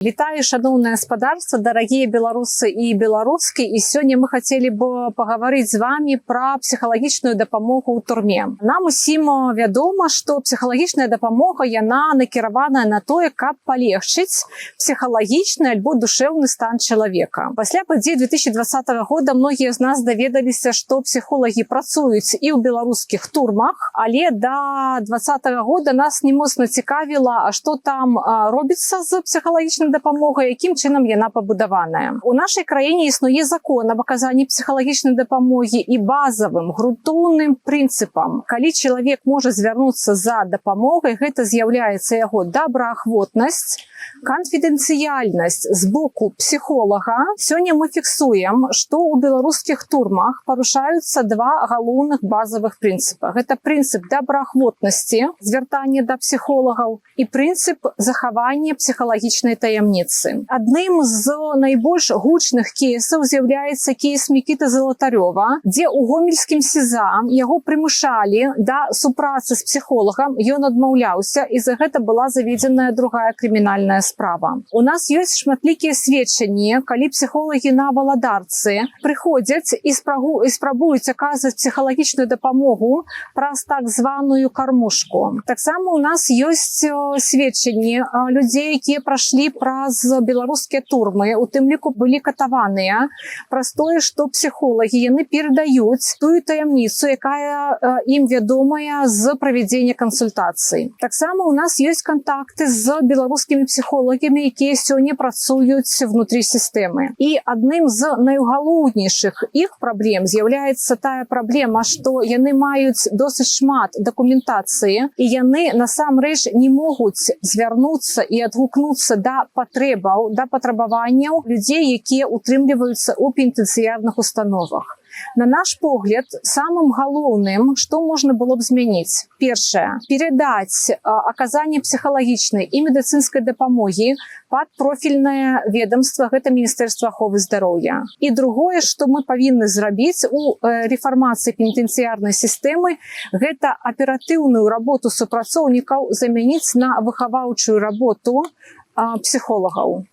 Вітаю, шановне господарство, дорогие белорусы и белорусские. И сегодня мы хотели бы поговорить с вами про психологічную дапамогу ў турме. Нам усім вядома, што психологічная дапамога яна накіраваная на тое, каб палегчыць психологічны альбо душевны стан чалавека. Пасля падзей 2020 года многія з нас даведаліся, што псіхолагі працуюць і ў беларускіх турмах, але да 2020 года нас не моцна цікавіла, а што там робіцца з психологічнай дапамогай, якім чынам яна пабудаваная. У нашай краіне існуе закон аб аказанні псіхалагічнай дапамогі і базавым грунтоўным прынцыпам. Калі чалавек можа звярнуцца за дапамогай, гэта з'яўляецца яго добраахвотнасць, канфідэнцыяльнасць з боку псіхолага. Сёння мы фіксуем, што ў беларускіх турмах парушаюцца два галоўных базавых прынцыпа. Гэта прынцып добраахвотнасці, звяртання да псіхолагаў, і прынцып захавання псіхалагічнай таямніцы. Адным з найбольш гучных кейсаў з'яўляецца кейс Мікіты Залатарёва, дзе ў гомельскім СІЗА яго прымушалі да супрацы з псіхолагам, ён адмаўляўся, і за гэта была заведзеная другая крымінальная справа. У нас ёсць шматлікія сведчанні, калі псіхолагі на валадарцы прыходзяць і спрабуюць аказваць псіхалагічную дапамогу праз так званую кармушку. Таксама у нас ёсць сведчанні людзей, якія прайшлі праз беларускія турмы, у тым ліку былі катаваныя, праз тое, што псіхолагі яны перадаюць тую таямніцу, якая ім вядомая з правядзення кансультацый. Таксама у нас ёсць кантакты з беларускімі псіхолагамі, якія сёння працуюць внутры сістэмы. І адным з найгалоўнейшых іх праблем з'яўляецца тая праблема, што яны маюць досыць шмат дакументацыі, і яны насамрэч не могуць звярнуцца і адгукнуцца да патрэбаў, да патрабаванняў людзей, якія утрымліваюцца ў пенітэнцыярных установах. На наш погляд, самым галоўным, што можна было б змяніць? Першае, перадаць аказанне псіхалагічнай і медыцынскай дапамогі пад профільнае ведомства, гэта Міністэрства аховы здароўя. І другое, што мы павінны зрабіць у рэфармацыі пенітэнцыярнай сістэмы, гэта аператыўную работу супрацоўнікаў замяніць на выхаваўчую работу псіхолагаў.